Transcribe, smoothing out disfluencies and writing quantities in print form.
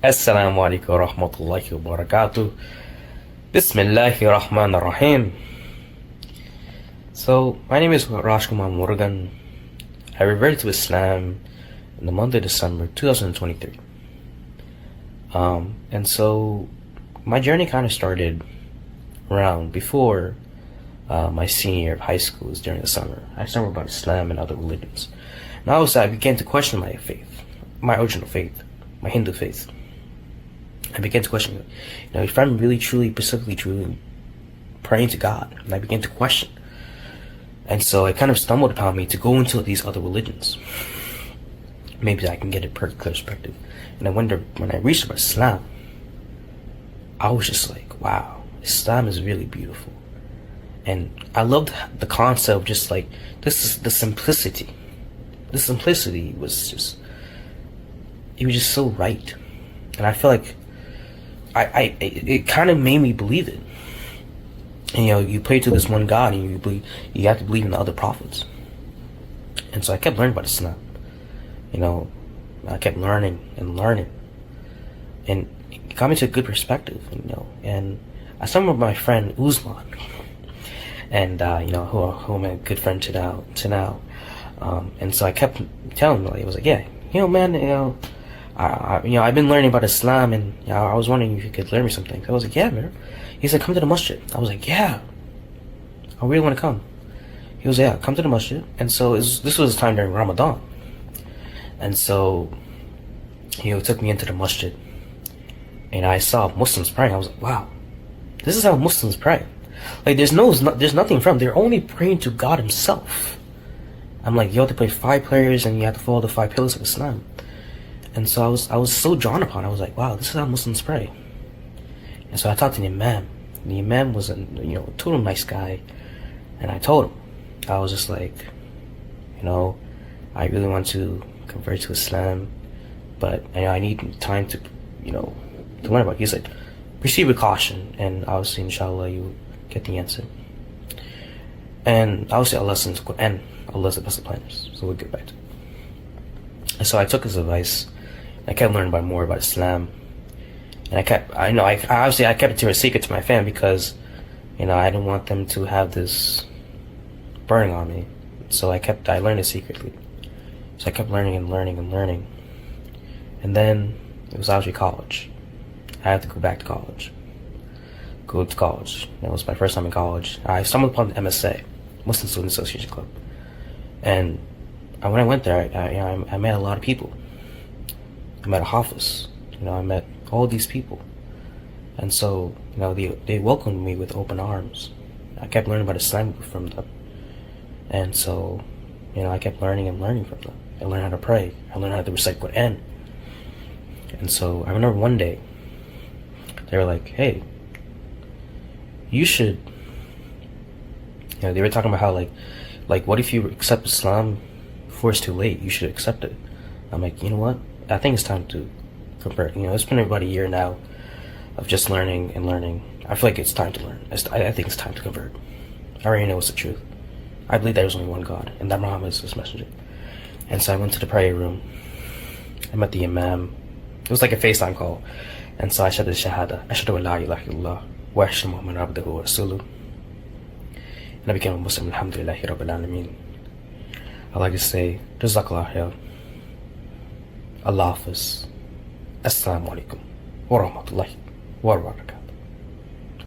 Assalamu alaikum wa rahmatullahi wa barakatuh. Bismillahir Rahmanir Rahim. So, my name is Rashkumar Murugan. I reverted to Islam in the month of December 2023. And so, my journey kind of started around before my senior year of high school, was during the summer. I stumbled about Islam and other religions. Now I began to question my faith, my original faith, my Hindu faith. I began to question, if I'm really, truly, specifically, truly praying to God, and I began to question. And so it kind of stumbled upon me to go into these other religions. Maybe I can get a clear perspective. And I wonder, when I reached about Islam, I was just like, wow, Islam is really beautiful. And I loved the concept of just like, this is the simplicity. The simplicity was just, it was just so right. And I feel like it kind of made me believe it. And you pray to this one God, and you have to believe in the other prophets. And so I kept learning about Islam. I kept learning and learning, and it got me to a good perspective. And I stumbled with my friend Usman, and who I'm a good friend to now. And so I kept telling him, I was like, yeah, man, I've been learning about Islam, and I was wondering if you could learn me something. I was like, yeah, man. He said, come to the masjid. I was like, yeah, I really want to come. He was like, yeah, come to the masjid. And so this was a time during Ramadan. And so, he took me into the masjid, and I saw Muslims praying. I was like, wow, this is how Muslims pray. Like, there's nothing from, they're only praying to God himself. I'm like, you have to pray 5 prayers, and you have to follow the 5 pillars of Islam. And so I was so drawn upon it. I was like, wow, this is how Muslims pray. And so I talked to the Imam. The Imam was a total nice guy. And I told him, I was just like, I really want to convert to Islam, but I need time to learn about it. He said, proceed with caution, and obviously, inshallah, you get the answer. And obviously, Allah sends the Quran. Allah is the best of planners. So we'll get back to it. And so I took his advice. I kept learning more about Islam, and I kept it to a secret to my family because, I didn't want them to have this burning on me. So I learned it secretly. So I kept learning and learning and learning, and then it was actually college. I had to go back to college. Go to college. It was my first time in college. I stumbled upon the MSA, Muslim Student Association Club, and when I went there, I met a lot of people. I met a Hafiz, I met all these people. And so, they welcomed me with open arms. I kept learning about Islam from them. And so, I kept learning and learning from them. I learned how to pray. I learned how to recite Quran. And so, I remember one day, they were like, hey, you should, they were talking about how, like, what if you accept Islam before it's too late? You should accept it. I'm like, you know what? I think it's time to convert. It's been about a year now of just learning and learning. I feel like it's time to learn. I think it's time to convert. I already know it's the truth. I believe there's only one God, and that Muhammad is his messenger. And so I went to the prayer room. I met the Imam. It was like a FaceTime call. And so I said the Shahada, Ashhadu an la ilaha illallah, wa ashhadu Muhammadan abduhu wa rasuluh. And I became a Muslim, alhamdulillahi rabbil alameen. I like to say, Jazakallah khair. Allah Hafiz. Assalamu alaikum wa rahmatullahi wa barakatuh.